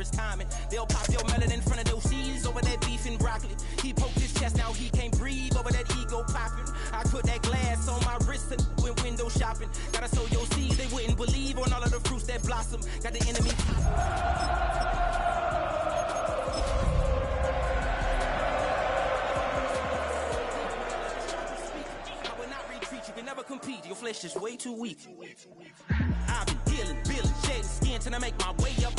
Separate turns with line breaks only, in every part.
his timing. They'll pop your melon in front of those seeds over that beef and broccoli. He poked his chest, now he can't breathe over that ego popping. I put that glass on my wrist and went window shopping. Gotta sow your seeds, they wouldn't believe on all of the fruits that blossom. Got the enemy. Compete. Your flesh is way too weak. I've been dealing, shedding skin till I make my way up.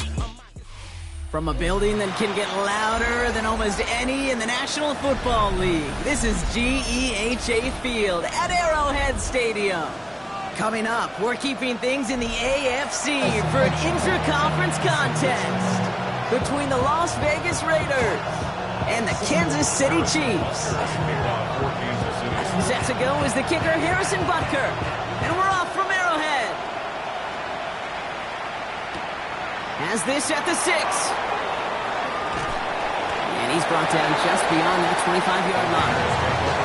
From a building that can get louder than almost any in the National Football League, this is GEHA Field at Arrowhead Stadium. Coming up, we're keeping things in the AFC for an intra-conference contest between the Las Vegas Raiders and the Kansas City Chiefs. Set to go is the kicker, Harrison Butker. And we're off from Arrowhead. Has this at the 6. And he's brought down just beyond that 25-yard line.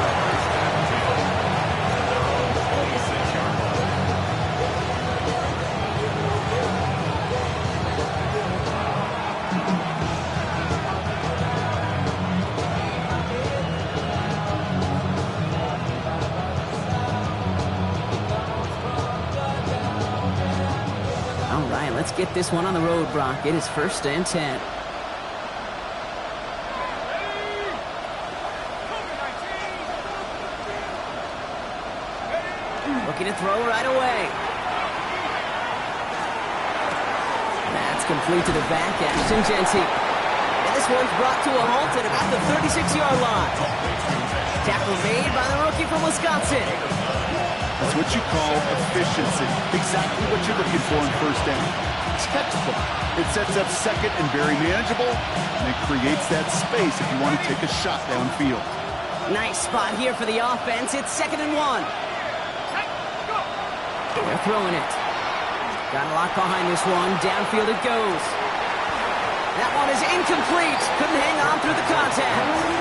Let's get this one on the road, Brock. It is 1st and 10. Looking to throw right away. That's complete to the back, Ashton Genty. And this one's brought to a halt at about the 36-yard line. Tackle made by the rookie from Wisconsin.
That's what you call efficiency. Exactly what you're looking for in 1st down. Textbook. It sets up 2nd and very manageable, and it creates that space if you want to take a shot downfield.
Nice spot here for the offense. It's 2nd and 1. They're throwing it. Got a lot behind this one. Downfield it goes. That one is incomplete. Couldn't hang on through the contact.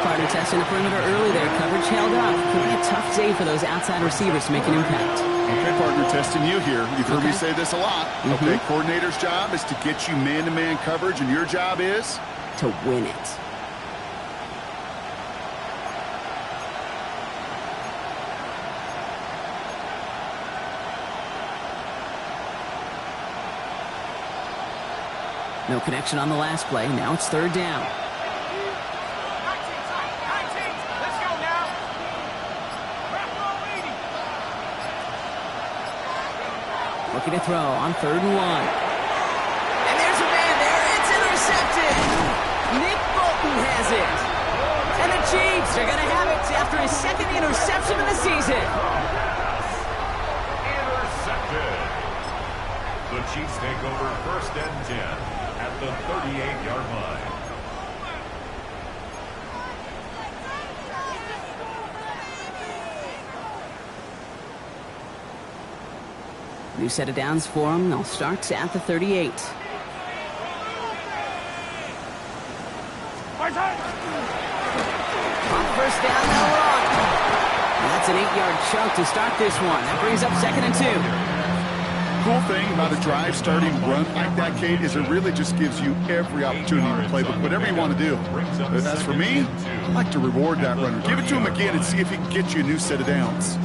Partner testing the perimeter early there. Coverage held up. Could be a tough day for those outside receivers to make an impact.
Okay, partner, testing you here. You've heard me say this a lot. Okay, coordinator's job is to get you man-to-man coverage, and your job is?
To win it. No connection on the last play. Now it's 3rd down. Looking to throw on 3rd and 1. And there's a man there. It's intercepted. Nick Bolton has it. And the Chiefs are going to have it after his 2nd interception of the season.
Intercepted. The Chiefs take over 1st and 10 at the 38-yard line.
New set of downs for them. They'll start at the 38. On 1st down, they'll run. And that's an 8-yard chunk to start this one. That brings up 2nd and 2.
Cool thing about a drive starting run like that, Kate, is it really just gives you every opportunity to play with whatever you want to do. As for me, I like to reward that runner. Give it to him again and see if he can get you a new set of downs.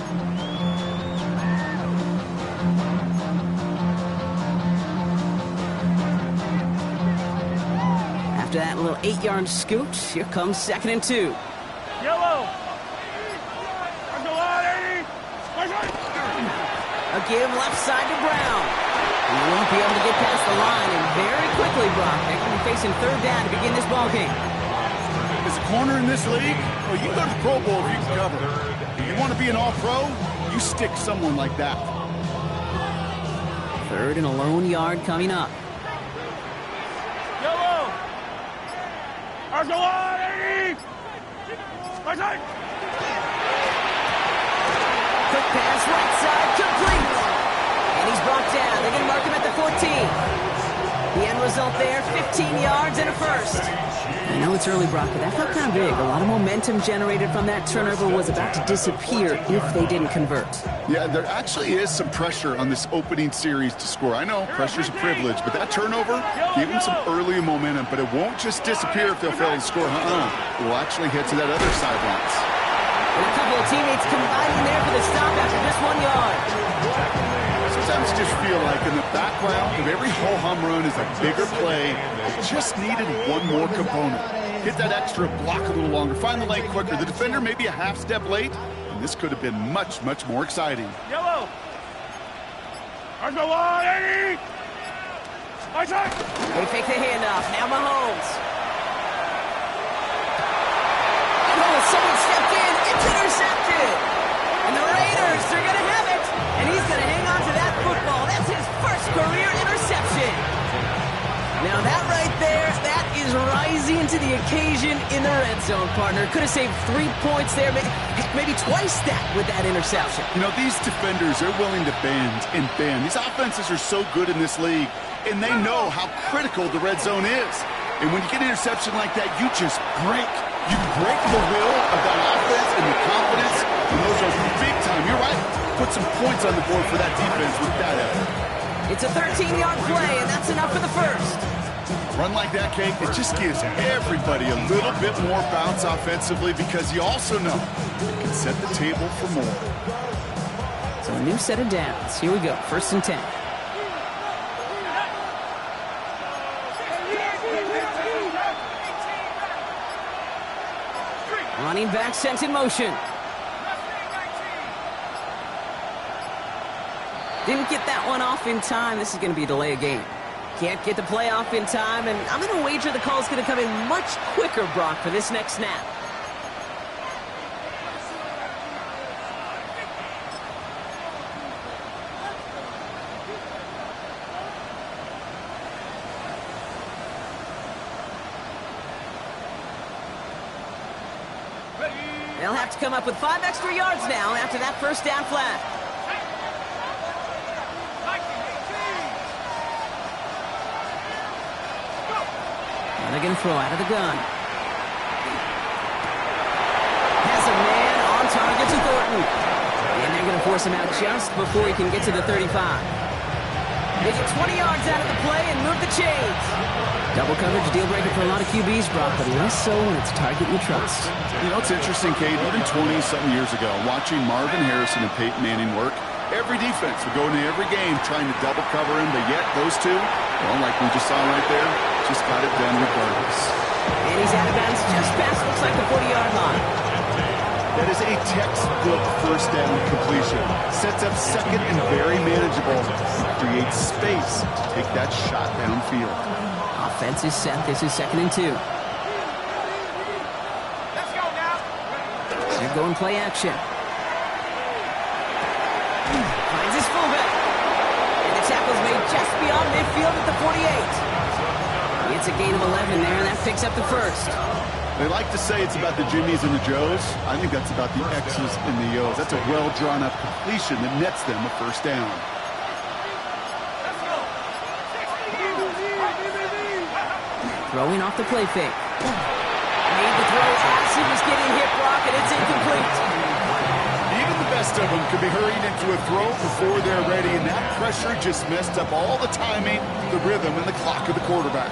After that little 8-yard scoot, here comes 2nd and 2.
Yellow.
A give left side to Brown. He won't be able to get past the line, and very quickly, Brock, they're going to be facing 3rd down to begin this ballgame.
As a corner in this league, well, you go to the Pro Bowl if you can cover. You want to be an all-pro, you stick someone like that.
3rd and a lone yard coming up.
Quick
pass, right side, complete. And he's brought down. They're going to mark him at the 14. The end result there, 15 yards and a first. I know it's early, Brock, but that felt kind of big. A lot of momentum generated from that turnover was about to disappear if they didn't convert.
Yeah, there actually is some pressure on this opening series to score. I know pressure's a privilege, but that turnover gave them some early momentum, but it won't just disappear if they'll fail to score. It will actually head to that other sidelines.
And a couple of teammates combining there for the stop after just 1 yard.
Sometimes you just feel like in the background of every ho-hum run is a bigger play. It just needed one more component. Hit that extra block a little longer. Find the lane quicker. The defender may be a half step late, and this could have been much, much more exciting.
Yellow.
They fake the handoff. Now Mahomes. Oh, someone stepped in. It's intercepted. And the Raiders, they're going to have it. And he's going to hang on to that football. That's his first career interception. Now that right there, that is rising to the occasion in the red zone, partner. Could have saved 3 points there, maybe twice that with that interception.
You know, these defenders are willing to bend and bend. These offenses are so good in this league, and they know how critical the red zone is. And when you get an interception like that, you just break. You break the will of that offense and the confidence, and those are big time. You're right. Put some points on the board for that defense with that effort.
It's a 13-yard play, and that's enough for the first.
Run like that, Kate, it just gives everybody a little bit more bounce offensively because you also know you can set the table for more.
So a new set of downs. Here we go, 1st and 10. Running back sent in motion. Didn't get that one off in time. This is going to be a delay of game. Can't get the play off in time, and I'm going to wager the call's going to come in much quicker, Brock, for this next snap. They'll have to come up with 5 extra yards now after that first down flat. Now they're going to throw out of the gun. Has a man on target to Thornton. And they're going to force him out just before he can get to the 35. They get 20 yards out of the play and move the chains. Double coverage, deal breaker for a lot of QBs, Brock, but less so when it's a target you trust.
You know, it's interesting, Kate, even 20-something years ago, watching Marvin Harrison and Peyton Manning work, every defense would go into every game trying to double cover him, but yet those two, well, like we just saw right there, just got it done regardless.
And he's out of bounds just past, looks like the 40-yard line.
That is a textbook first down completion. Sets up second and very manageable. Creates space to take that shot downfield.
Offense is set. This is 2nd and 2.
Let's go now.
They're going play action. Finds his fullback. And the tackle's made just beyond midfield at the 48. It's a gain of 11 there, and that picks up the first.
They like to say it's about the Jimmies and the Joes. I think that's about the X's and the O's. That's a well-drawn-up completion that nets them a first down.
Throwing off the play fake. Made the throw as he was getting hit, Brock, and it's incomplete.
Even the best of them could be hurried into a throw before they're ready, and that pressure just messed up all the timing, the rhythm, and the clock of the quarterback.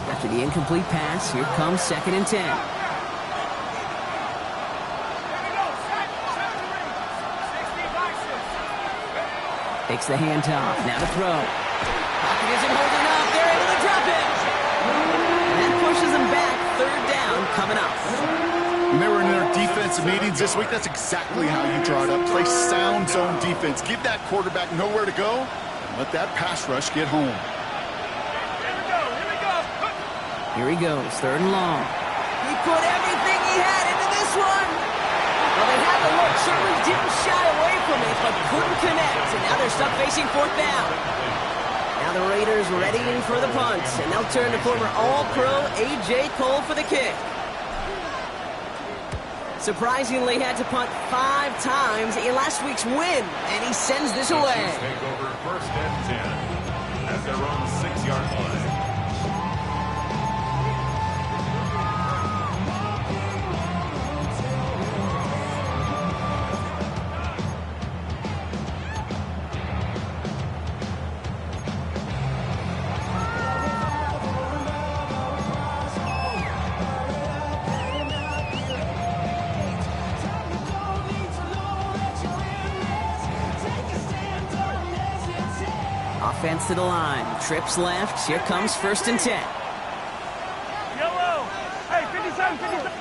After the incomplete pass, here comes 2nd and 10. Takes the handoff. Now to throw. Pocket isn't holding up. They're able to drop it. And that pushes them back. 3rd down coming up.
When they were in their defensive meetings this week, that's exactly how you draw it up. Play sound zone defense. Give that quarterback nowhere to go, and let that pass rush get home.
Here he goes. 3rd and long. He put everything he had into this one. Well, they had the look. Certainly didn't shy away from it, but couldn't connect. And now they're stuck facing 4th down. Now the Raiders readying for the punt. And they'll turn to former All-Pro A.J. Cole for the kick. Surprisingly had to punt 5 times in last week's win, and he sends this away.
Chiefs take over 1st and 10 at their own 6-yard line.
Offense to the line. Trips left. Here comes 1st and 10.
Yellow! Hey, 57, 57!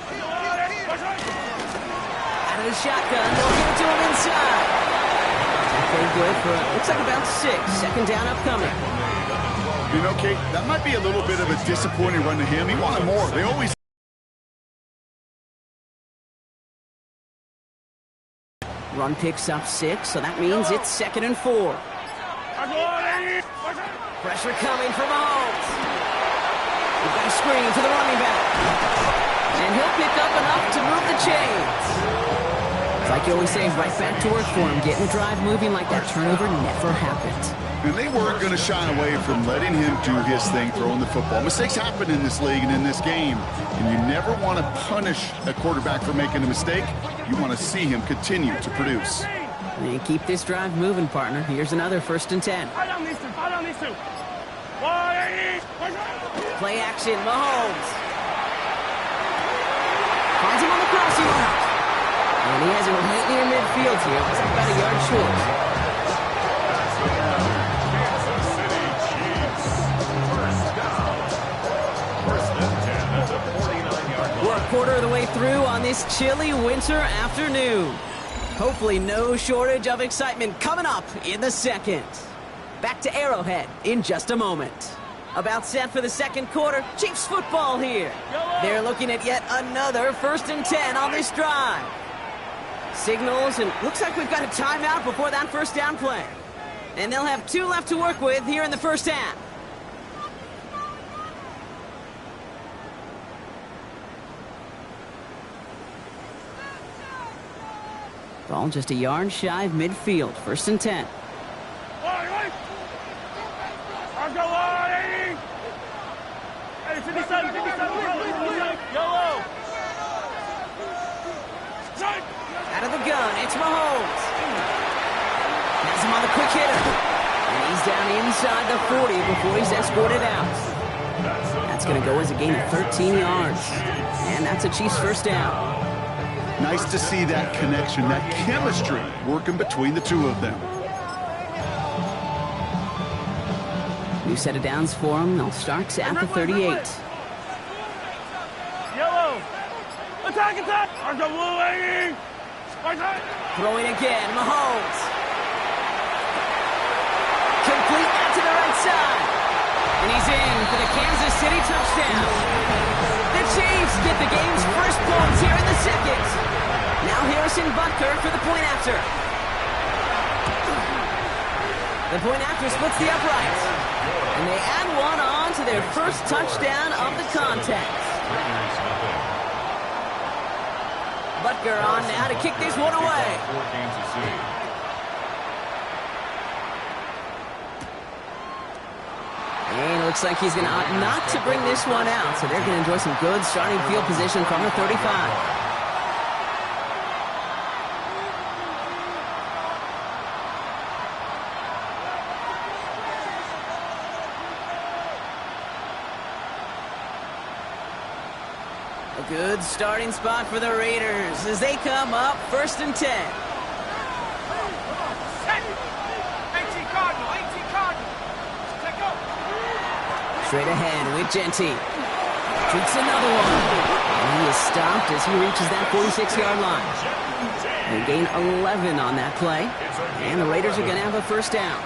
Out of the shotgun. They'll give it to him inside. Halfway good for, looks like about 6. 2nd down upcoming.
You know, Kate, that might be a little bit of a disappointing run to him. He wanted more. They always...
Run picks up 6, so that means it's 2nd and 4. Pressure coming from Mahomes. We've got a screen to the running back. And he'll pick up enough to move the chains. It's like you always say, right back to work for him. Getting the drive moving like that turnover never happened.
And they weren't going to shy away from letting him do his thing, throwing the football. Mistakes happen in this league and in this game. And you never want to punish a quarterback for making a mistake. You want to see him continue to produce.
And keep this drive moving, partner. Here's another 1st and 10. Play action, Mahomes. Finds him on the crossing route. And he has it right near midfield here. It's about a yard short.
Kansas City Chiefs. 1st down. 1st and 10 at the 49-yard line.
We're a quarter of the way through on this chilly winter afternoon. Hopefully no shortage of excitement coming up in the 2nd. Back to Arrowhead in just a moment. About set for the 2nd quarter. Chiefs football here. They're looking at yet another 1st and 10 on this drive. Signals, and looks like we've got a timeout before that 1st down play. And they'll have 2 left to work with here in the 1st half. Ball just a yard shy of midfield. 1st and 10. Out of the gun, it's Mahomes. Has him on the quick hitter. And he's down inside the 40 before he's escorted out. That's going to go as a gain of 13 yards. And that's a Chiefs 1st down.
Nice to see that connection, that chemistry working between the two of them.
New set of downs for him. They'll start at the 38.
Yellow! Attack, attack!
Throwing again, Mahomes. Complete out to the right side. And he's in for the Kansas City touchdown. The Chiefs get the game's 1st points here in the 2nd. Now Harrison Butker for the point after. The point after splits the uprights. And they add one on to their 1st touchdown of the contest. Butker on now to kick this one away. And it looks like he's going to opt not to bring this one out. So they're going to enjoy some good starting field position from the 35. A good starting spot for the Raiders as they come up 1st and 10. Straight ahead with Genty. Shoots another one. And he is stopped as he reaches that 46-yard line. They gain 11 on that play. And the Raiders are going to have a 1st down.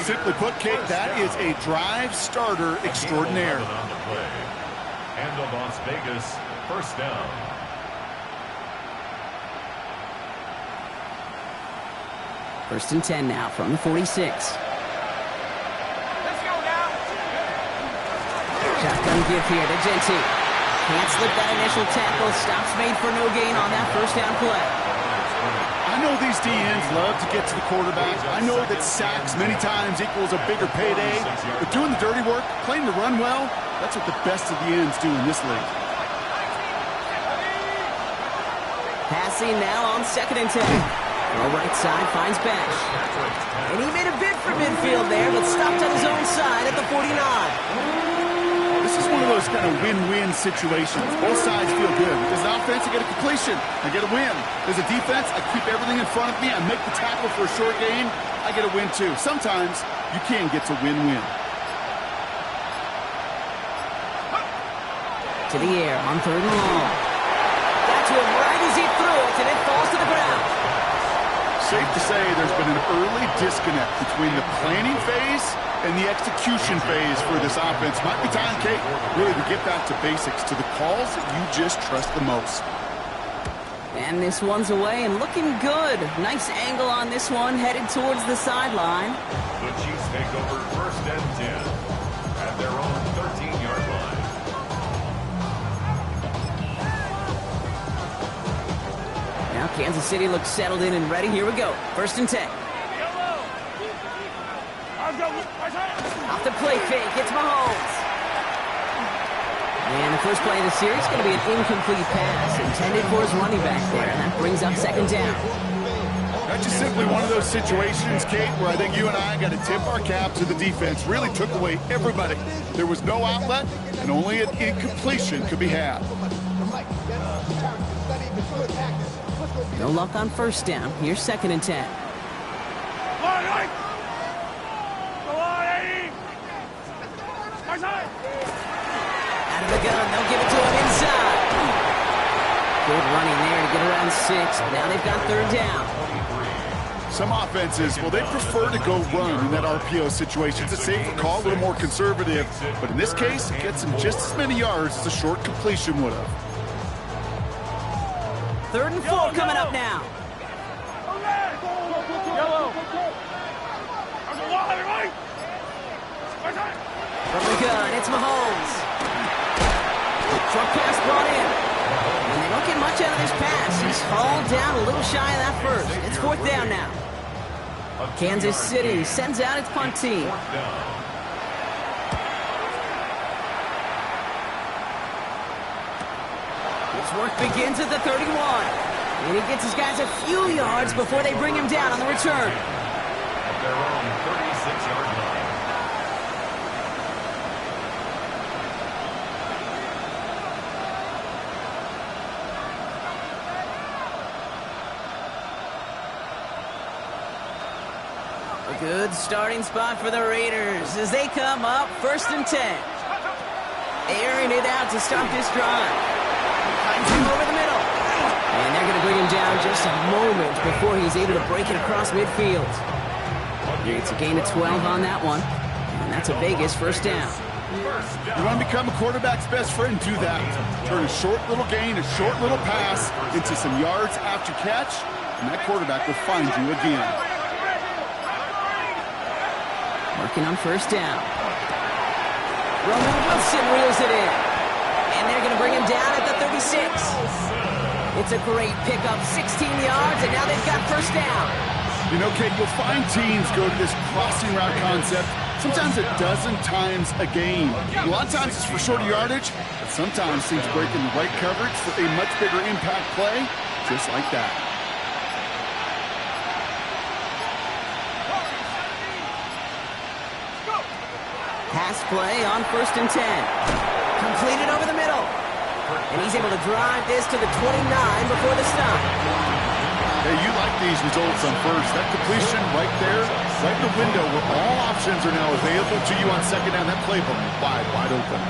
Simply put, Kate, that is a drive starter extraordinaire.
And the Las Vegas 1st down.
First and 10 now from the 46.
Let's go now.
Shotgun give here to Genty. Can't slip that initial tackle. Stops made for no gain on that first down play.
I know these DNs love to get to the quarterback. I know that sacks many times equals a bigger payday. But doing the dirty work, playing the run well, that's what the best of the ends do in this league.
Passing now on 2nd and 10. Throw right side, finds Bash. And he made a bid for midfield there, but stopped on his own side at the 49.
This is one of those kind of win-win situations. Both sides feel good. As an offense, I get a completion. I get a win. As a defense, I keep everything in front of me. I make the tackle for a short gain. I get a win, too. Sometimes you can get to win-win.
To the air on 3rd and long. Got to him right as he threw it, and it falls to the ground.
Safe to say there's been an early disconnect between the planning phase and the execution phase for this offense. Might be time, Kate, really to get back to basics, to the calls that you just trust the most.
And this one's away and looking good. Nice angle on this one, headed towards the sideline.
The Chiefs take over 1st and 10 at their own 13-yard line.
Now Kansas City looks settled in and ready. Here we go. 1st and 10. Off the play fake, it's Mahomes. And the first play of the series is going to be an incomplete pass intended for his running back there. And that brings up 2nd down.
That's just simply one of those situations, Kate, where I think you and I got to tip our cap to the defense. Really took away everybody. There was no outlet, and only an incompletion could be had.
No luck on 1st down. Here's 2nd and 10. Out of the gun, they'll give it to him inside. Good running there to get around 6. Now they've got 3rd down.
Some offenses, well, they prefer to go run in that RPO situation. It's a safer call, a little more conservative. But in this case, it gets him just as many yards as a short completion would have.
3rd and 4 coming up now. From the gun, it's Mahomes. Short pass brought in. And they don't get much out of this pass. He's hauled down a little shy of that first. It's 4th down now. Kansas City sends out its punt team. This work begins at the 31. And he gets his guys a few yards before they bring him down on the return.
At their own 36-yard line.
A good starting spot for the Raiders as they come up 1st and 10. Airing it out to start this drive. Finds him over the middle. And they're going to bring him down just a moment before he's able to break it across midfield. It's a gain of 12 on that one. And that's a Vegas 1st down.
You want to become a quarterback's best friend, do that. Turn a short little gain, a short little pass into some yards after catch, and that quarterback will find you again.
Working on 1st down. Roman Wilson reels it in. And they're going to bring him down at the 36. It's a great pickup, 16 yards, and now they've got 1st down.
You know, Kate, you'll find teams go to this crossing route concept sometimes a dozen times a game. A lot of times it's for shorter yardage, but sometimes teams break in the right coverage for a much bigger impact play, just like that.
Pass play on 1st and 10. Completed over the middle. And he's able to drive this to the 29 before the stop.
Hey, you like these results on 1st. That completion right there, right in the window where all options are now available to you on 2nd down. That playbook wide open.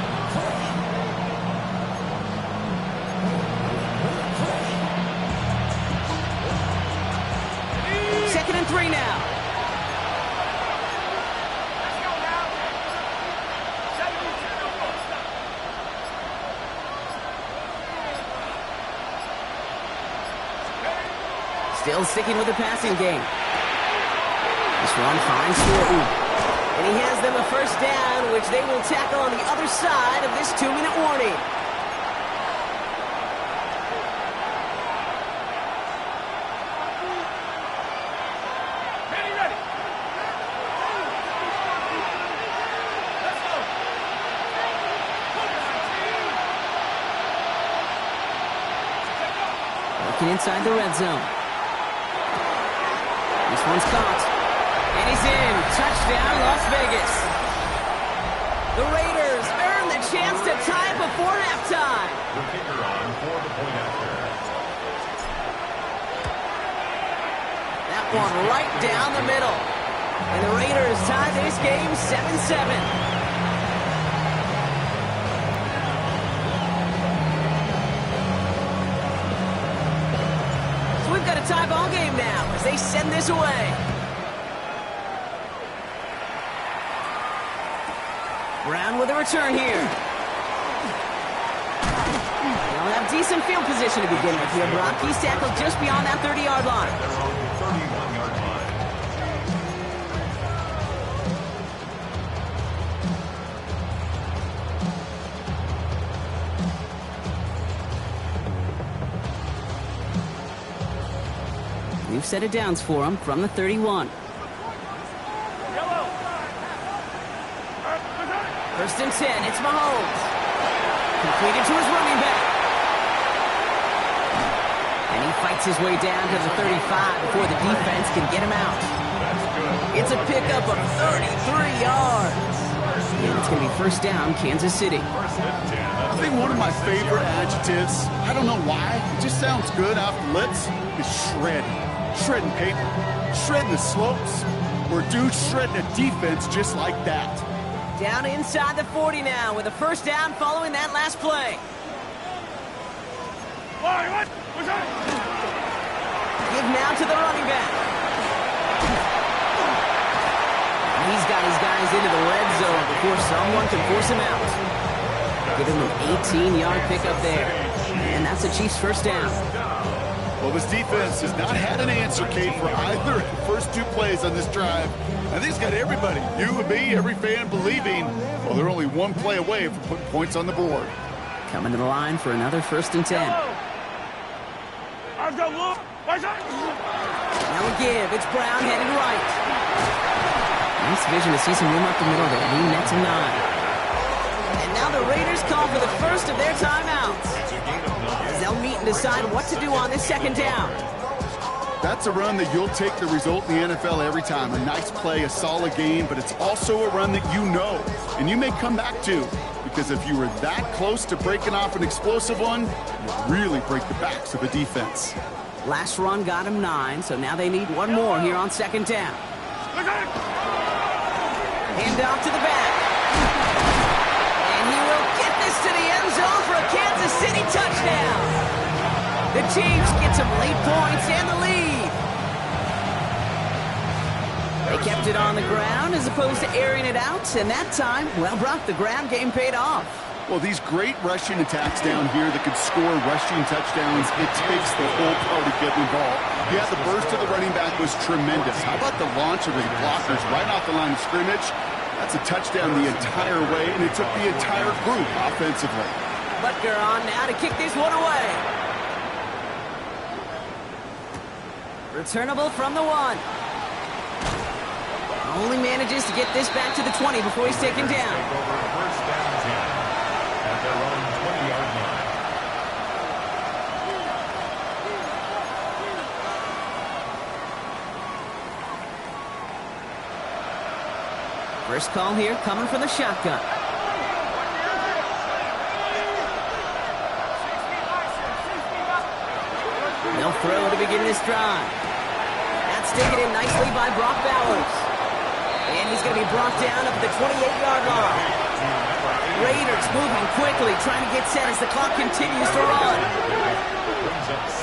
2nd and 3 now. Still sticking with the passing game. This one finds Thornton. And he has them a 1st down, which they will tackle on the other side of this 2-minute warning. Looking inside the red zone. This one's caught. And he's in. Touchdown, Las Vegas. The Raiders earn the chance to tie before halftime.
The kicker on for the point after.
That one right down the middle. And the Raiders tie this game 7-7. We've got a tie ball game now as they send this away. Brown with a return here. They'll have decent field position to begin with here, Brock. He's tackled just beyond that 30-yard line.
They're on the 31-yard line.
We've set it downs for him from the 31. First and 10, it's Mahomes. Completed to his running back. And he fights his way down to the 35 before the defense can get him out. It's a pickup of 33 yards. And it's going to be first down, Kansas City.
I think one of my favorite adjectives, I don't know why, it just sounds good off the lips, is shred. Shredding paper, shredding the slopes, or dude shredding a defense just like that.
Down inside the 40 now with a first down following that last play. Give now to the running back. And he's got his guys into the red zone before someone can force him out. Give him an 18-yard pickup there. And that's the Chiefs' first down.
Well, this defense has not had an answer, Kate, for either of the first two plays on this drive. I think it's got everybody, you and me, every fan believing, well, they're only one play away from putting points on the board.
Coming to the line for another first and 10. Now a give. It's Brown headed right. Nice vision to see some room up the middle there. He nets a 9. And now the Raiders call for the first of their timeouts. They'll meet and decide what to do on this second down.
That's a run that you'll take the result in the NFL every time. A nice play, a solid game, but it's also a run that you know, and you may come back to, because if you were that close to breaking off an explosive one, you'll really break the backs of the defense.
Last run got him 9, so now they need one more here on second down. Hand off to the back. And he will get this to the end zone for a Kansas City touchdown. The Chiefs get some late points and the lead. They kept it on the ground as opposed to airing it out, and that time, well, Brock, the ground game paid off.
Well, these great rushing attacks down here that could score rushing touchdowns, it takes the whole party getting involved. Yeah, the burst of the running back was tremendous. How about the launch of his blockers right off the line of scrimmage? That's a touchdown the entire way, and it took the entire group offensively.
Butker on now to kick this one away. Returnable from the 1. Only manages to get this back to the 20 before he's taken down.
Take over first down 10 at their own 20-yard line.
First call here coming from the shotgun. They'll throw to begin this drive. That's taken in nicely by Brock Bowers. And he's going to be brought down up at the 28-yard line. Raiders moving quickly, trying to get set as the clock continues to run.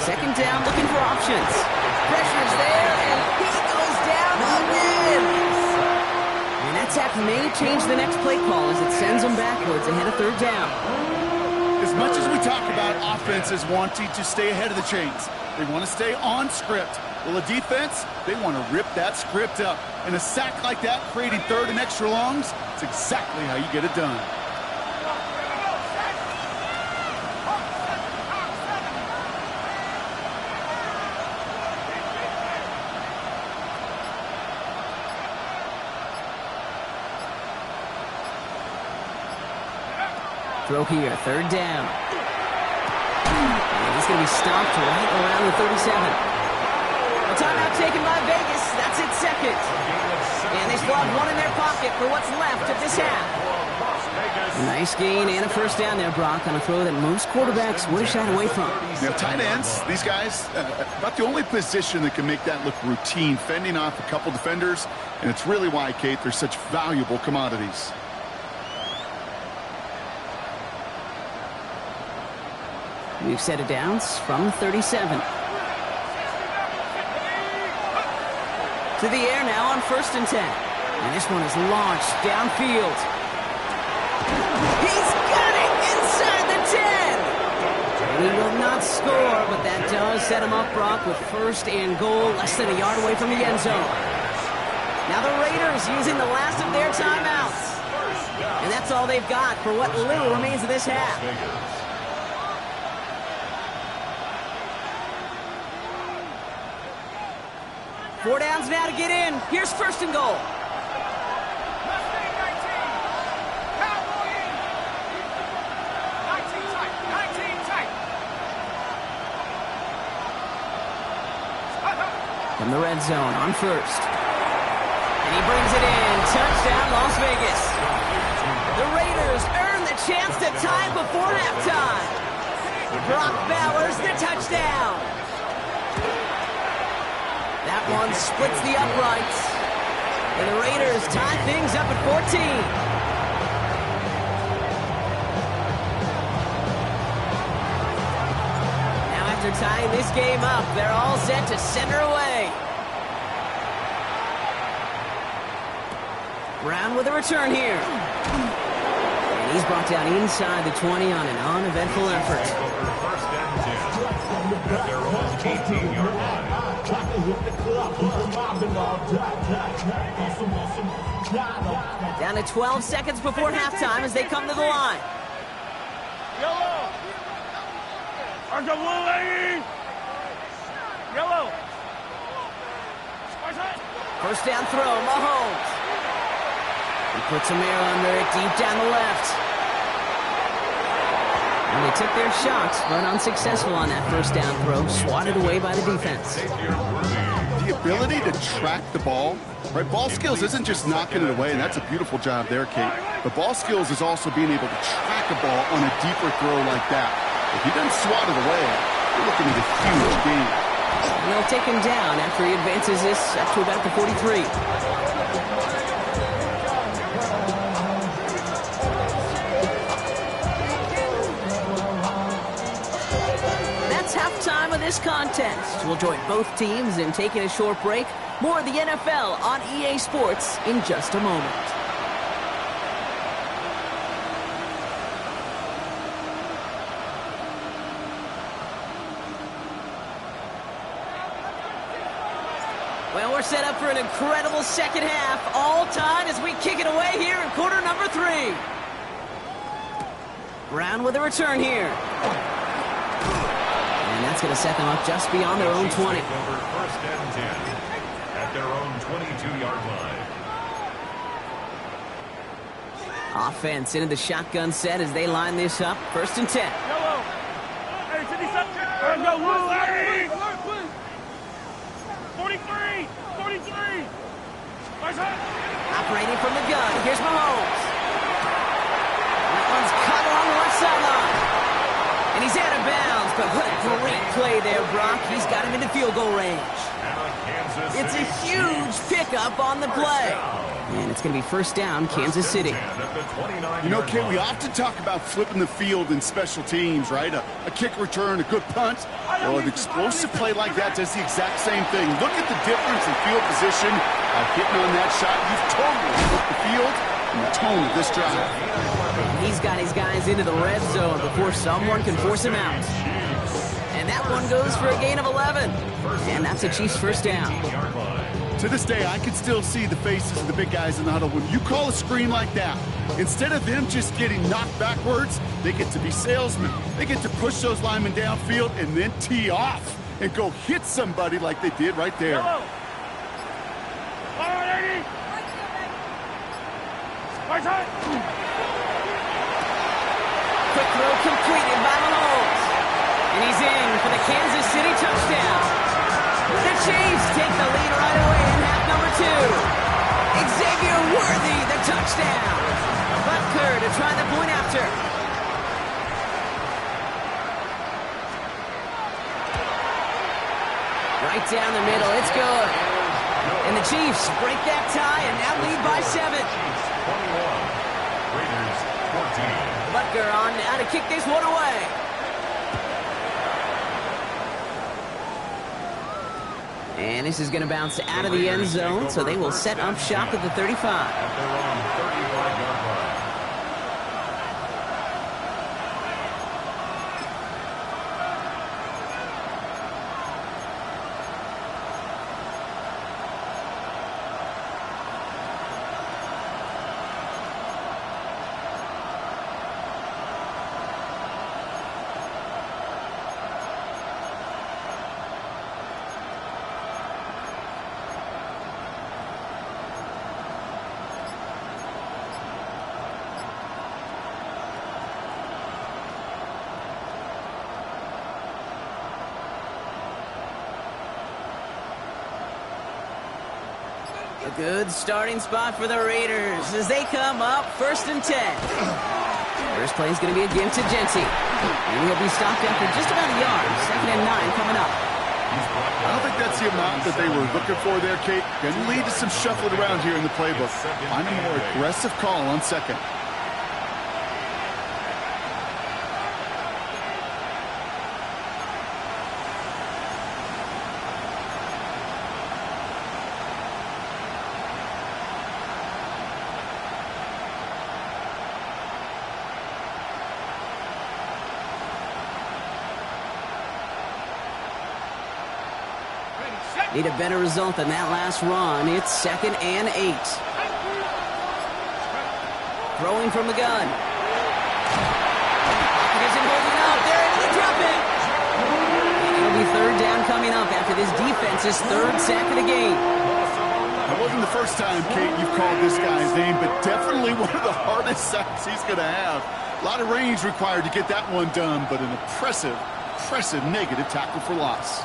Second down, looking for options. Pressure's there, and he goes down again. And that tap may change the next play call as it sends them backwards ahead of third down.
As much as we talk about offenses wanting to stay ahead of the chains, they want to stay on script. Well, a defense, they want to rip that script up. And a sack like that, creating third and extra longs, it's exactly how you get it done.
Throw here, third down. And he's it's going to be stopped right around the 37. A timeout taken by Vegas. That's its second. And they still have one in their pocket for what's left of this half. Nice gain and a first down there, Brock, on a throw that most quarterbacks would have shied away from.
Now, tight ends, these guys, about the only position that can make that look routine, fending off a couple defenders, and it's really why, Kate, they're such valuable commodities.
We've set it downs from 37. To the air now on 1st and 10. And this one is launched downfield. He's got it inside the 10. And he will not score, but that does set him up, Brock, with 1st and goal, less than a yard away from the end zone. Now the Raiders using the last of their timeouts. And that's all they've got for what little remains of this half. 4 downs now to get in. Here's 1st and goal. From the red zone on 1st. And he brings it in. Touchdown, Las Vegas. The Raiders earn the chance to tie before halftime. Brock Bowers, the touchdown. That one splits the uprights. And the Raiders tie things up at 14. Now after tying this game up, they're all set to center away. Brown with a return here. And he's brought down inside the 20 on an uneventful effort.
First and 10 at their own 18-yard line.
Down to 12 seconds before halftime as they come to the line.
Yellow. Arms up, blue lady. Yellow.
1st down throw, Mahomes. He puts some air under it deep down the left. And they took their shots, but unsuccessful on that 1st down throw, swatted away by the defense.
The ability to track the ball, right? Ball skills isn't just knocking it away, and that's a beautiful job there, Kate. But ball skills is also being able to track a ball on a deeper throw like that. If he doesn't swat it away, you're looking at a huge gain.
And they'll take him down after he advances this up to about the 43. Halftime of this contest. We'll join both teams in taking a short break. More of the NFL on EA Sports in just a moment. Well, we're set up for an incredible second half. All tied as we kick it away here in quarter number 3. Brown with a return here. And that's going to set them up just beyond their own 20.
1st and 10 at their own 22-yard line.
Offense into the shotgun set as they line this up. 1st and 10.
Yellow. Hey, 57. Arms up, blue lady. 43. 43.
Operating from the gun. Here's Mahomes. That one's caught along the left sideline. And he's out of bounds, but what a great play there, Brock. He's got him into field goal range. It's a huge pickup on the play. And it's going to be 1st down, Kansas City.
You know, Kate, we often talk about flipping the field in special teams, right? A kick return, a good punt. Well, an explosive play like that does the exact same thing. Look at the difference in field position by hitting on that shot. You've totally flipped the field and the tone of this drive.
He's got his guys into the red zone before someone can force him out. And that one goes for a gain of 11. And that's a Chiefs 1st down.
To this day, I can still see the faces of the big guys in the huddle. When you call a screen like that, instead of them just getting knocked backwards, they get to be salesmen. They get to push those linemen downfield and then tee off and go hit somebody like they did right there.
Quick throw completed by Mahomes. And he's in Kansas City touchdown. The Chiefs take the lead right away in half number 2. Xavier Worthy, the touchdown. Butker to try the point after. Right down the middle, it's good. And the Chiefs break that tie and now lead by 7.
21. Raiders 14.
Butker on now to kick this one away. And this is going to bounce out of the end zone, so they will set up shop at the 35.
At their own 35-yard line.
A good starting spot for the Raiders as they come up 1st and 10. First play is going to be a gift to Genty. And he'll be stopped after just about a yard. 2nd and 9 coming up.
I don't think that's the amount that they were looking for there, Kate. Going to lead to some shuffling around here in the playbook. Find a more aggressive call on 2nd.
Need a better result than that last run. It's 2nd and 8. Throwing from the gun. Isn't holding up. They're able to drop it. And it'll be 3rd down coming up after this defense's 3rd sack of the game.
That wasn't the first time, Kate, you've called this guy's name, but definitely one of the hardest sacks he's going to have. A lot of range required to get that one done, but an impressive negative tackle for loss.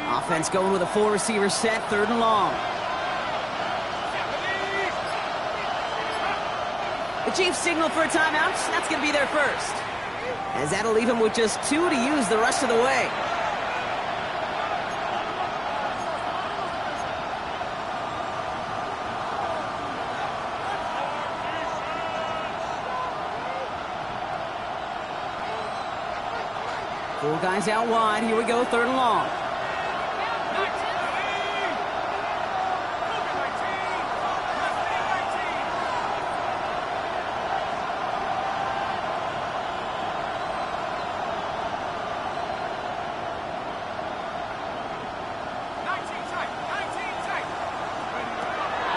Offense going with a 4-receiver set, 3rd and long. The Chiefs signal for a timeout. That's going to be their first. As that'll leave them with just 2 to use the rest of the way. Four guys out wide. Here we go, 3rd and long.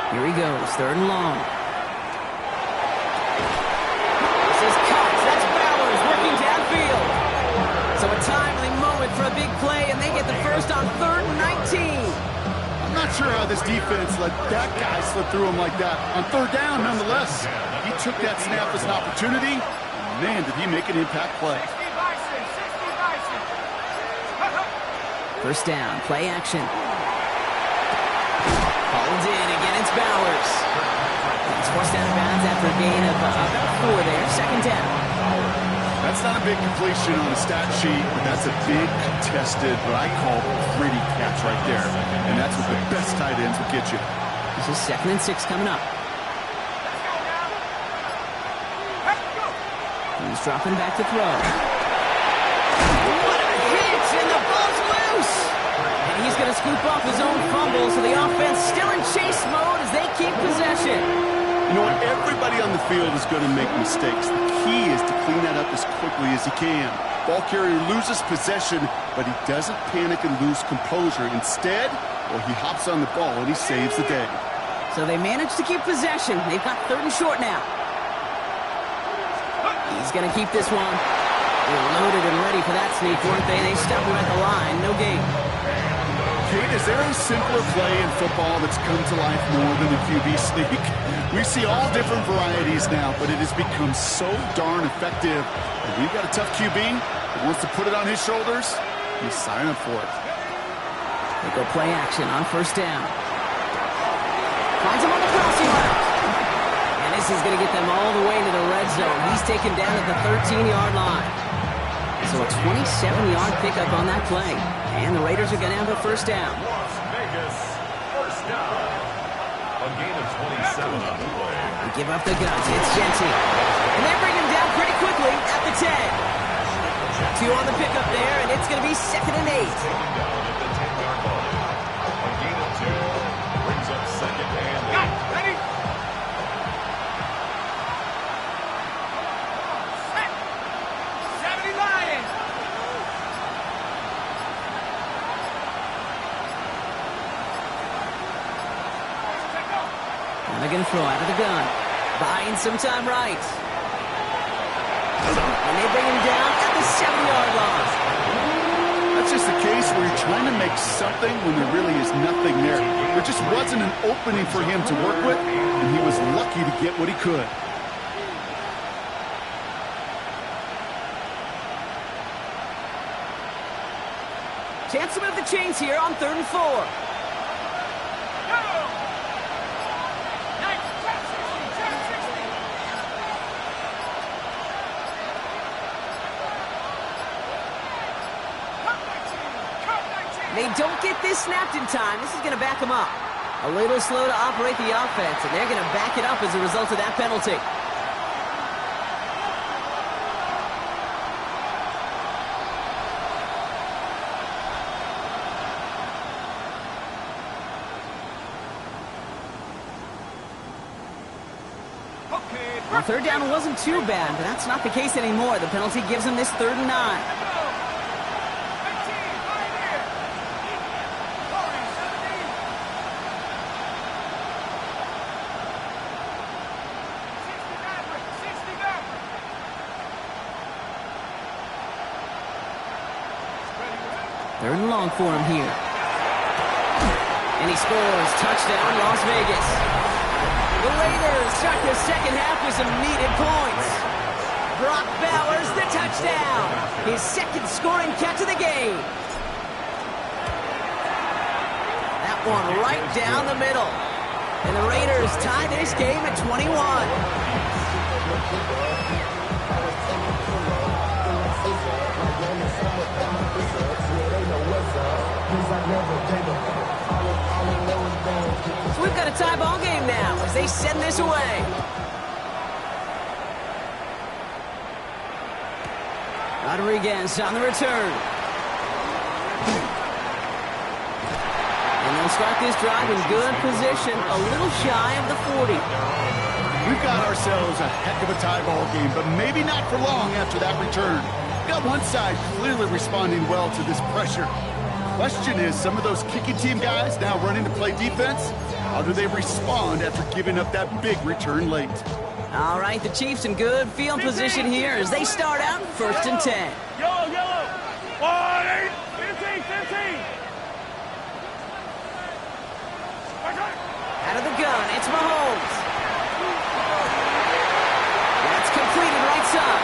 Here he goes, 3rd and long. This is Cox, that's Bowers working downfield. So a timely moment for a big play, and they get the first on 3rd and 19.
I'm not sure how this defense let that guy slip through him like that. On 3rd down, nonetheless. He took that snap as an opportunity. Man, did he make an impact play.
1st down, play action. Hauled in, again it's Bowers. It's forced out of bounds after a gain of about 4 there, 2nd down.
That's not a big completion on the stat sheet, but that's a big contested, what I call gritty catch right there. And that's what the best tight ends will get you.
This is 2nd and 6 coming up. He's dropping back to throw. What a hit, and the ball's loose! And he's going to scoop off his own fumble, so the offense still in chase mode as they keep possession.
You know what? Everybody on the field is going to make mistakes. The key is to clean that up as quickly as he can. Ball carrier loses possession, but he doesn't panic and lose composure. Instead, well, he hops on the ball and he saves the day.
So they managed to keep possession. They've got 3rd and short now. He's going to keep this one. They're loaded and ready for that sneak, weren't they? They stopped him at the line. No gain.
Kate, is there a simpler play in football that's come to life more than a QB sneak? We see all different varieties now, but it has become so darn effective. And we've got a tough QB that wants to put it on his shoulders. You sign up for it.
They go play action on first down. Finds him on the crossing route. And this is going to get them all the way into the red zone. He's taken down at the 13-yard line. So a 27-yard pickup on that play. And the Raiders are going to have a first down.
Las Vegas, first down. A gain of 27 on the play.
They give up the guns. It's Genty. And they bring him down pretty quickly at the 10. 2 on the pickup there, and it's going to be 2nd and 8.
Taken down at the 10-yard line. A gain of 2 brings up 2nd and 8.
Ready? Set. 70 Lions.
And they're going to throw out of the gun. Buying some time right. And they bring him down at the 7-yard line.
That's just the case where you're trying to make something when there really is nothing there. There just wasn't an opening for him to work with, and he was lucky to get what he could.
Chance to move the chains here on 3rd and 4. They don't get this snapped in time. This is going to back them up. A little slow to operate the offense, and they're going to back it up as a result of that penalty. Well, 3rd down wasn't too bad, but that's not the case anymore. The penalty gives them this 3rd and 9. Third and long for him here. And he scores. Touchdown, Las Vegas. The Raiders start the second half with some needed points. Brock Bowers, the touchdown. His 2nd scoring catch of the game. That one right down the middle. And the Raiders tie this game at 21. So we've got a tie ball game now as they send this away. Rodriguez on the return. And they'll start this drive in good position, a little shy of the 40.
We've got ourselves a heck of a tie ball game, but maybe not for long after that return. We've got one side clearly responding well to this pressure. Question is, some of those kicking team guys now running to play defense, how do they respond after giving up that big return late?
All right, the Chiefs in good field position here as they start out 1st and 10.
Yellow, yellow. 15, 15.
Out of the gun, it's Mahomes. That's completed right side.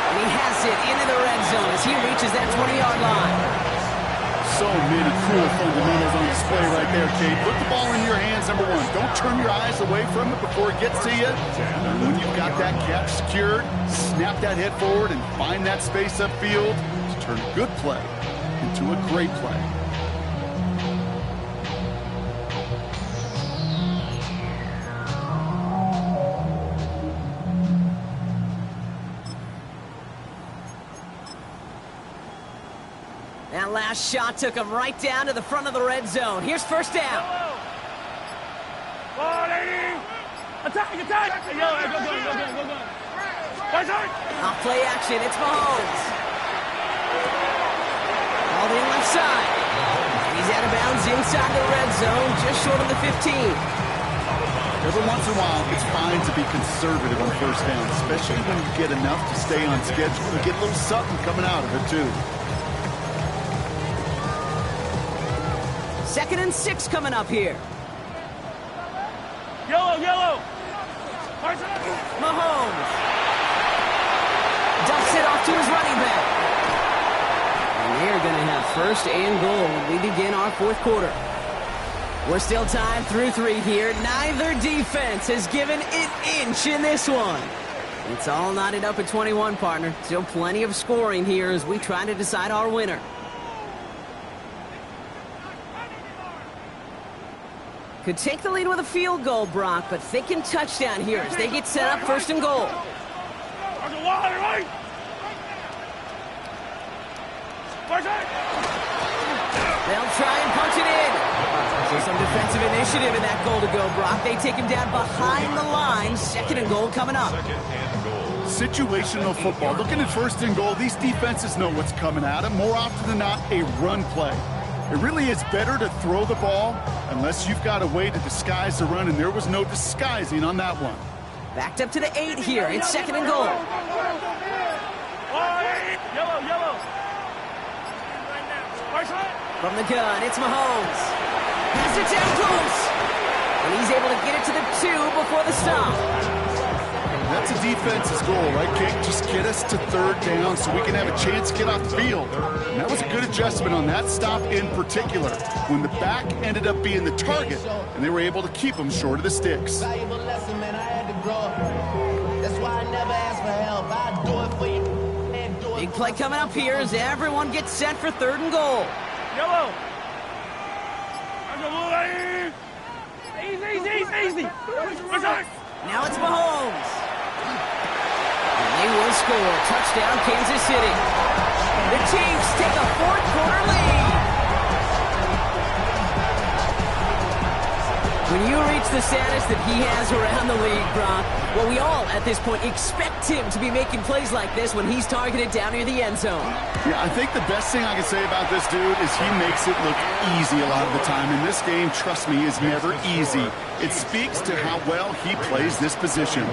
And he has it into the red zone as he reaches that 20-yard line.
So many cool fundamentals on display right there, Kate. Put the ball in your hands, number 1. Don't turn your eyes away from it before it gets to you. And when you've got that catch secured, snap that head forward and find that space upfield to turn a good play into a great play.
That last shot took him right down to the front of the red zone. Here's first down.
Attack, attack! Yo, go.
Off play action, it's Mahomes. All the left side. He's out of bounds inside the red zone, just short of the 15.
Every once in a while, it's fine to be conservative on first down, especially when you get enough to stay on schedule. You get a little something coming out of it, too.
2nd and 6 coming up here.
Yellow, yellow.
Mahomes dumps it off to his running back. And they're going to have 1st and goal when we begin our 4th quarter. We're still tied through 3 here. Neither defense has given an inch in this one. It's all knotted up at 21, partner. Still plenty of scoring here as we try to decide our winner. Could take the lead with a field goal, Brock, but thinking touchdown here as they get set up 1st and goal. They'll try and punch it in. So some defensive initiative in that goal to go, Brock. They take him down behind the line. 2nd and goal coming up.
Situational football. Looking at 1st and goal, these defenses know what's coming at them. More often than not, a run play. It really is better to throw the ball unless you've got a way to disguise the run, and there was no disguising on that one.
Backed up to the 8 here. It's 2nd and goal.
Yellow, yellow.
From the gun, it's Mahomes. Pass it down close. And he's able to get it to the 2 before the stop.
That's a defense's goal, right, Kate? Just get us to 3rd down so we can have a chance to get off the field. And that was a good adjustment on that stop in particular, when the back ended up being the target, and they were able to keep him short of the sticks.
Valuable lesson, man. I had to grow. That's why I never ask for help. I do it for you.
Big play coming up here as everyone gets set for 3rd and goal.
Yellow. Easy.
Now it's Mahomes. And they will score. Touchdown, Kansas City. The Chiefs take a 4th quarter lead. When you reach the status that he has around the league, Brock, well, we all at this point expect him to be making plays like this when he's targeted down near the end zone.
Yeah, I think the best thing I can say about this dude is he makes it look easy a lot of the time. And this game, trust me, is never easy. It speaks to how well he plays this position.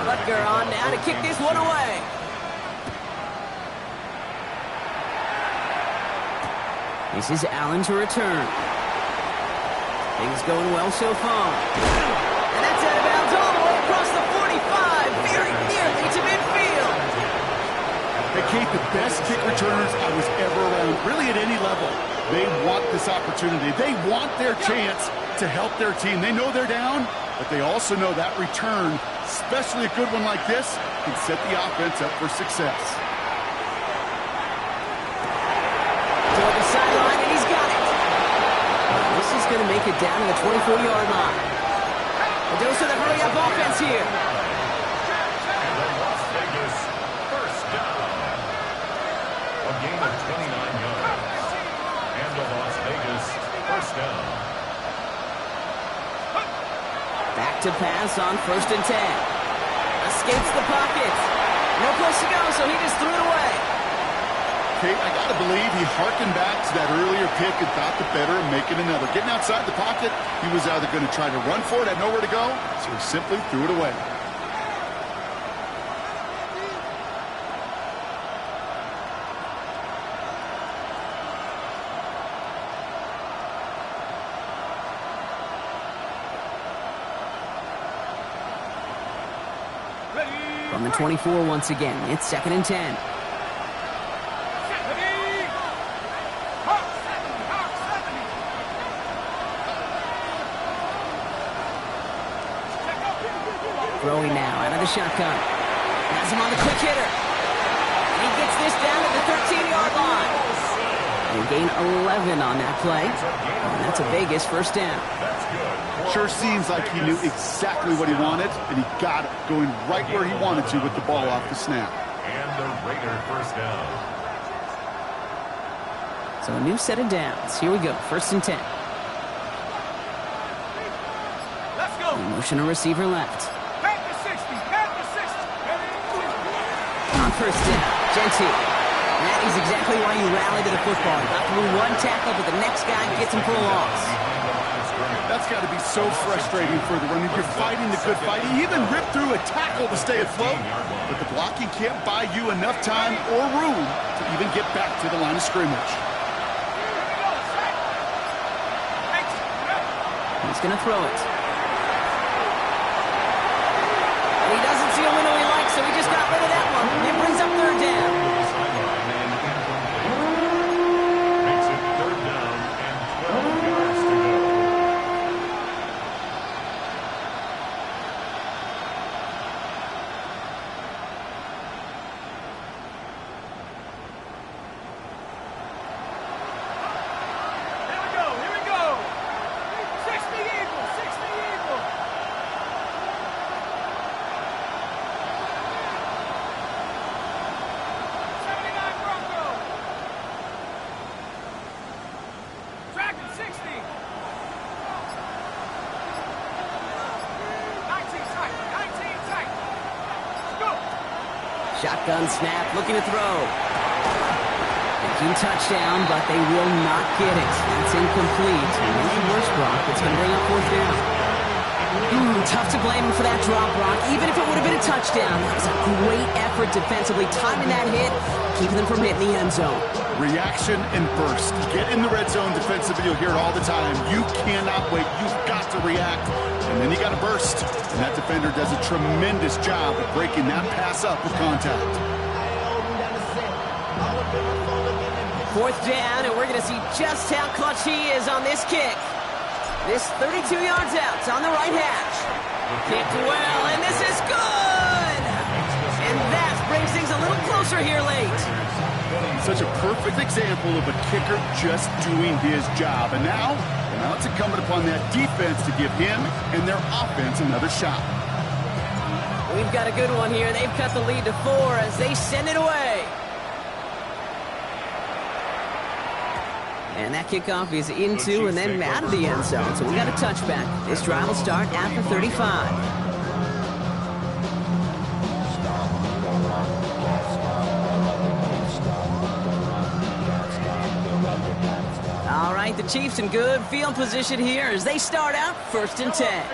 Butker on now to kick this one away. This is Allen to return. Things going well so far. And that's out of bounds all the way across the 45, very nearly to midfield.
Hey, Kate, the best kick returners I was ever around, really at any level. They want this opportunity. They want their chance to help their team. They know they're down, but they also know that return, especially a good one like this, can set the offense up for success.
Toward the sideline, and he's got it. This is going to make it down to the 24-yard line. A dose of the hurry-up offense here.
Las Vegas, 1st down. A gain of 29 yards. And the Las Vegas, 1st down.
Back to pass on 1st and 10. Escapes the pocket. No place to go, so he just threw it away.
Kate, I got to believe he harkened back to that earlier pick and thought the better of making another. Getting outside the pocket, he was either going to try to run for it, had nowhere to go, so he simply threw it away.
From the 24 once again, it's 2nd and 10. Throwing now out of the shotgun. Has him on the quick hitter. He gets this down to the 13-yard line. They gain 11 on that play. And that's a Vegas 1st down.
Sure seems like he knew exactly what he wanted, and he got it, going right where he wanted to with the ball off the snap.
And the Raider 1st down.
So a new set of downs. Here we go. 1st and 10.
Let's go.
Motion a receiver left.
Back to 60. Back to 60.
On 1st down, Gentile. That is exactly why you rally to the football. Got through one tackle, but the next guy gets him for a loss.
That's got to be so frustrating for the runner. You're fighting the good fight. He even ripped through a tackle to stay afloat, but the blocking can't buy you enough time or room to even get back to the line of scrimmage.
going to throw it. And he doesn't see a window he likes, so he just got rid of that one. It brings up third down.
Makes it third down and 12 yards to go.
Here we go. 60 Eagles, 60 Eagles. 79 Broncos. Tracking 60. 19 tight, 19 tight. Let's go.
Shotgun snap, looking to throw. Thinking touchdown, but they will not get it. It's incomplete. And maybe worse, Brock. It's going to bring up fourth down. Tough to blame him for that drop, Brock. Even if it would have been a touchdown, that was a great effort defensively, timing that hit, keeping them from hitting the end zone.
Reaction and burst. Get in the red zone defensively. You'll hear it all the time. You cannot wait. You've got to react. And then you got to burst. And that defender does a tremendous job of breaking that pass up with contact.
Fourth down, and we're going to see just how clutch he is on this kick. This 32 yards out. It's on the right hash. Kicked well, and this is good! And that brings things a little closer here late.
Such a perfect example of a kicker just doing his job. And now it's incumbent upon that defense to give him and their offense another shot.
We've got a good one here. They've cut the lead to 4 as they send it away. And that kickoff is into and then out of the end zone. So we got a touchback. This drive will start after 35. All right, the Chiefs in good field position here as they start out 1st and 10.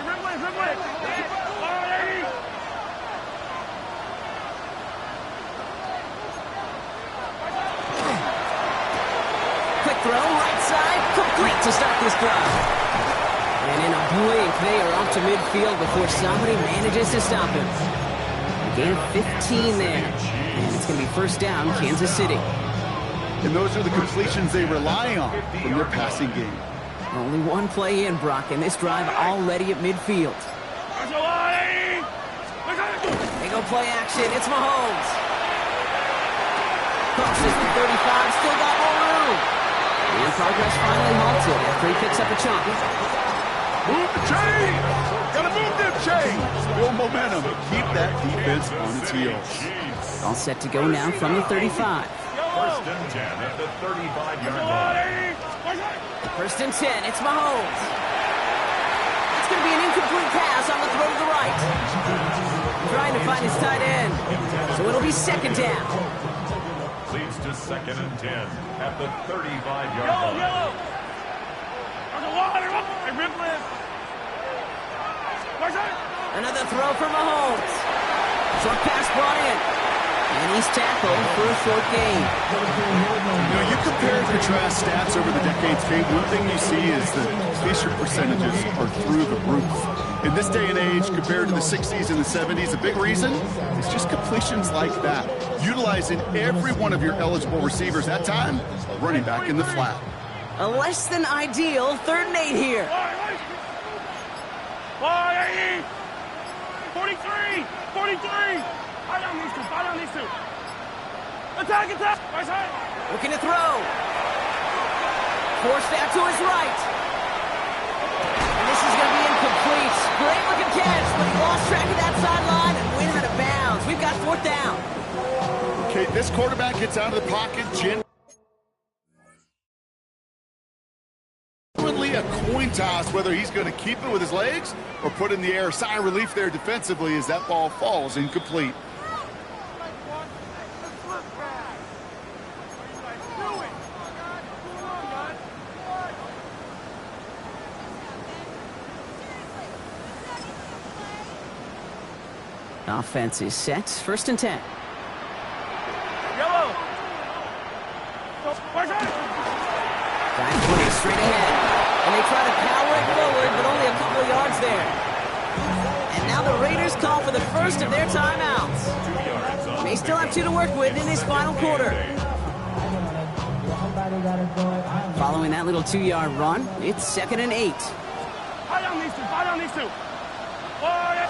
Throw right side, complete to start this drive. And in a blink, they are up to midfield before somebody manages to stop him. Gain of 15 there. And it's going to be first down, Kansas City.
And those are the completions they rely on from their passing game.
Only one play in, Brock, and this drive already at midfield. They go play action. It's Mahomes. Crosses the 35, still got more room. And progress finally halted after he picks up a chunk.
Move the chain! Gotta move them chains! Build momentum. Keep that defense on its heels.
All set to go now from the 35.
1st and 10 at the 35-yard line.
1st and 10, it's Mahomes. It's going to be an incomplete pass on the throw to the right. Trying to find his tight end. So it'll be 2nd down.
Leads to 2nd and 10 at the 35-yard line.
Yellow.
Another throw for Mahomes. Short pass brought in. And he's tackled for a short gain.
You compare and contrast stats over the decades, Kate. One thing you see is the completion percentages are through the roof. In this day and age, compared to the 60s and the 70s, a big reason is just completions like that. Utilizing every one of your eligible receivers that time, running back in the flat.
A less than ideal 3rd and 8 here.
43! 43! Fight on these two. Attack! Right side.
Looking to throw. Forced out to his right. And this is going to be incomplete. Great looking catch, but he lost track of that sideline and went out of bounds. We've got 4th down.
Okay, this quarterback gets out of the pocket. Genuinely a coin toss whether he's going to keep it with his legs or put in the air. Sigh of relief there defensively as that ball falls incomplete.
Offense is set. 1st and 10.
Yellow.
Guys put it straight ahead. And they try to power it forward, but only a couple call for the first of their timeouts.
2 yards on
They still have 2 to work with in this final quarter. Following that little 2-yard run, it's 2nd and 8.
Fight on these two. Fight on these two. Oh, yeah.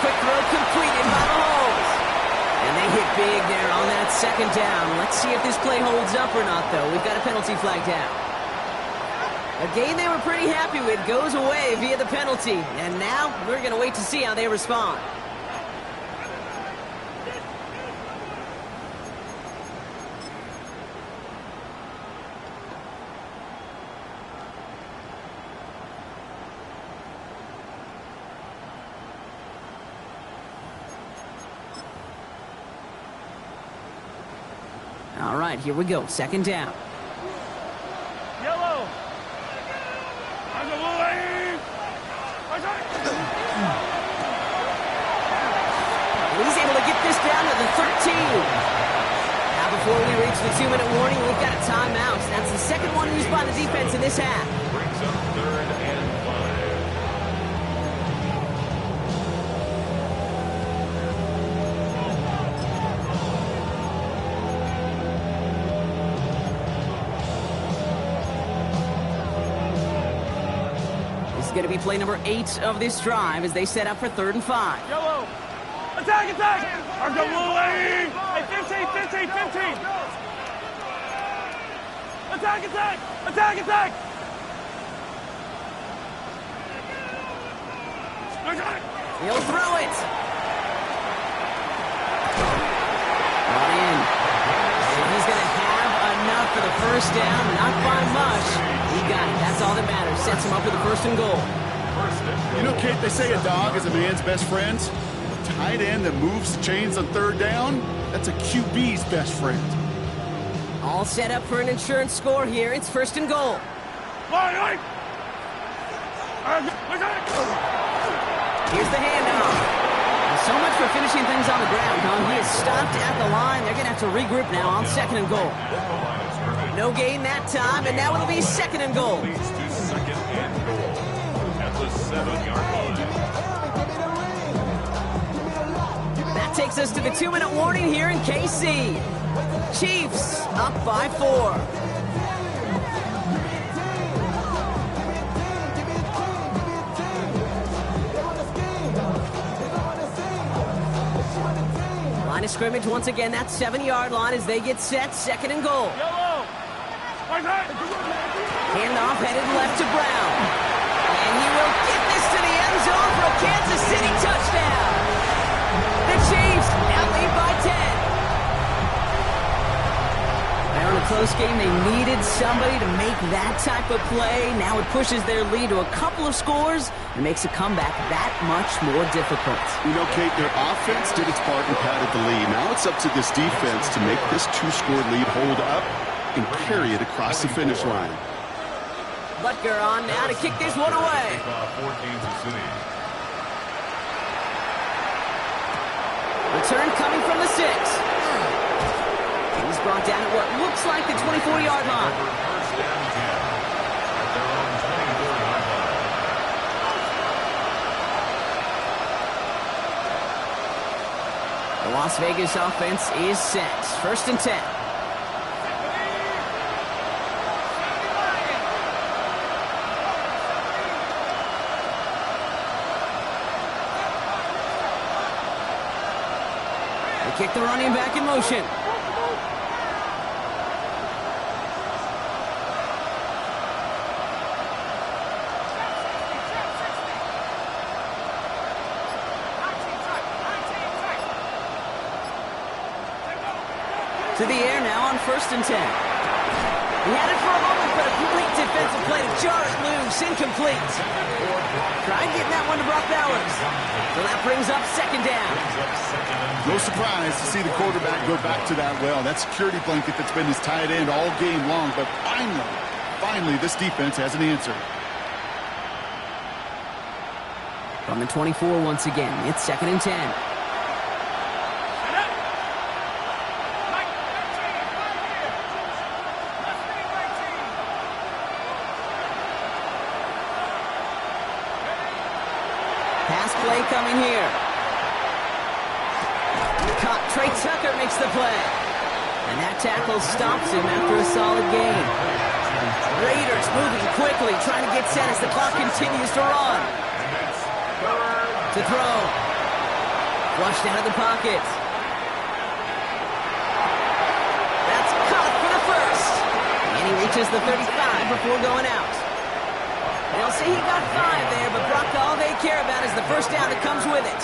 Quick throw completed by Mahomes. And they hit big there on that 2nd down. Let's see if this play holds up or not, though. We've got a penalty flag down. A game they were pretty happy with goes away via the penalty. And now we're going to wait to see how they respond. All right, here we go. 2nd down.
Yellow.
He's able to get this down to the 13. Now before we reach the 2-minute warning, we've got a timeout. That's the 2nd one used by the defense in this half.
Brings up 3rd and 5.
This is going to be play number 8 of this drive as they set up for 3rd and 5.
Yellow. Attack, attack. I've got Wu-Wei. Hey, 15. Attack, attack. Attack, attack.
He'll throw it. Brought in. And he's going to have enough for the 1st down. Not by much. He got it. That's all that matters. Sets him up with the 1st and goal.
You know, Kate, they say a dog is a man's best friend. A tight end that moves the chains on 3rd down, that's a QB's best friend.
All set up for an insurance score here. It's 1st and goal. Here's the handoff. So much for finishing things on the ground, huh? He is stopped at the line. They're going to have to regroup now on 2nd and goal. No gain that time, and now it'll be 2nd and goal.
Leads to 2nd and goal at the 7-yard line.
That takes us to the 2-minute warning here in KC. Chiefs up by 4. Line of scrimmage once again, that 7-yard line as they get set, 2nd and goal. Handoff headed left to Brown. And he will get this to the end zone for a Kansas City touchdown. The Chiefs now lead by 10. Now in a close game, they needed somebody to make that type of play. Now it pushes their lead to a couple of scores and makes a comeback that much more difficult.
You know, Kate, their offense did its part and padded the lead. Now it's up to this defense to make this 2-score lead hold up and carry it across the finish line.
Butker on now to kick this one away. Return coming from the 6. He's brought down at what looks like the 24-yard line.
First down 10 at their own 24-yard line.
The Las Vegas offense is set. 1st and 10. Kick the running back in motion. To the air now on 1st and 10. He had it for a moment, but a complete defensive play to jar it loose. Incomplete. Tried getting that one to Brock Bowers. So that brings up 2nd down.
No surprise to see the quarterback go back to that well. That security blanket that's been his tight end all game long. But finally, this defense has an answer.
From the 24 once again, it's 2nd and 10. play coming here. Caught. Trey Tucker makes the play. And that tackle stops him after a solid gain. Raiders moving quickly, trying to get set as the clock continues to run. To throw. Flushed out of the pocket. That's caught for the first. And he reaches the 35 before going out. They'll say he got 5 there, but Brock, all they care about is the first down that comes with it.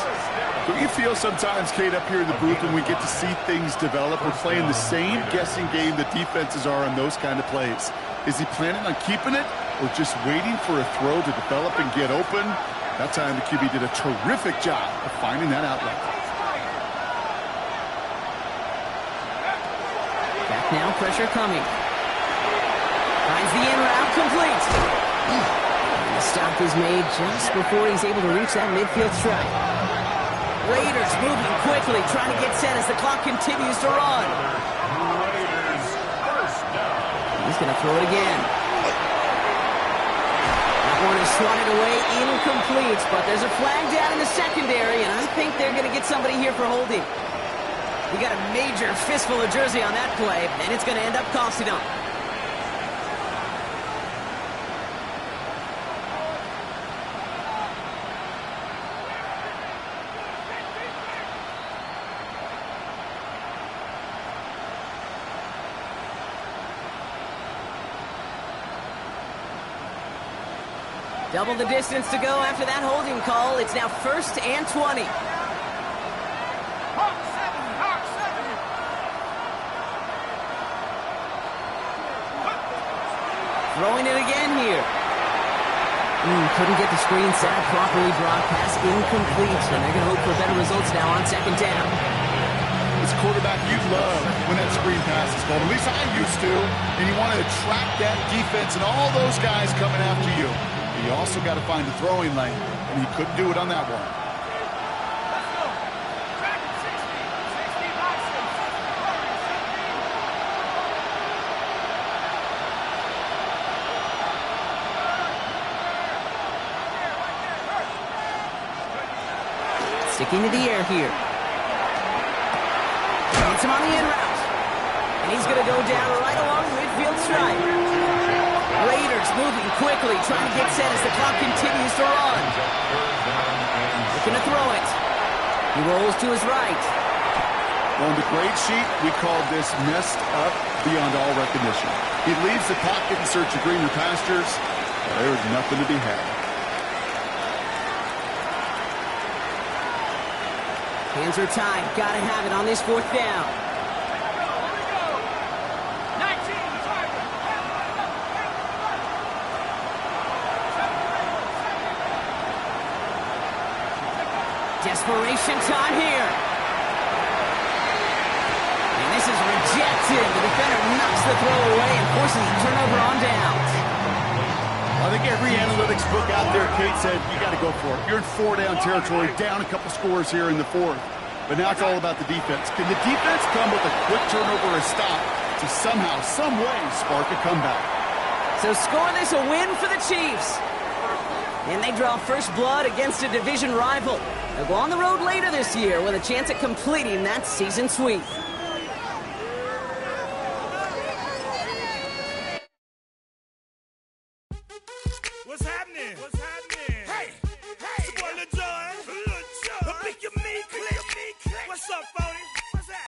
Don't you feel sometimes, Kate, up here in the booth when we get to see things develop? We're playing the same guessing game that defenses are on those kind of plays. Is he planning on keeping it or just waiting for a throw to develop and get open? That time the QB did a terrific job of finding that outlet.
Back now, pressure coming. Finds the in route, complete. And the stop is made just before he's able to reach that midfield strike. Raiders moving quickly, trying to get set as the clock continues to run.
Raiders first down.
He's going to throw it again. That one is swatted away, incomplete, but there's a flag down in the secondary, and I think they're going to get somebody here for holding. He got a major fistful of jersey on that play, and it's going to end up costing him. Double the distance to go after that holding call. It's now 1st and 20. Throwing it again here. Couldn't get the screen set up properly. Brock pass incomplete. And they're going to hope for better results now on 2nd down.
As quarterback, you love when that screen pass is called. At least I used to. And you want to attract that defense and all those guys coming after you. You also got to find the throwing lane, and he couldn't do it on that one.
Sticking to the air here. Gets him on the in route. And he's going to go down right along the midfield stripe. Raiders moving quickly, trying to get set as the clock continues to run. Looking to throw it. He rolls to his right.
On the grade sheet, we call this messed up beyond all recognition. He leaves the pocket in search of greener pastures. There's nothing to be had.
Hands are tied. Gotta have it on this 4th down. Desperation time here. And this is rejected. The defender knocks the throw away and forces a turnover on downs.
I think every analytics book out there, Kate, said you got to go for it. You're in 4-down territory, down a couple scores here in the 4th. But now it's all about the defense. Can the defense come with a quick turnover or a stop to somehow, some way, spark a comeback?
So score this a win for the Chiefs. And they draw first blood against a division rival. They'll go on the road later this year with a chance at completing that season sweep.
What's happening?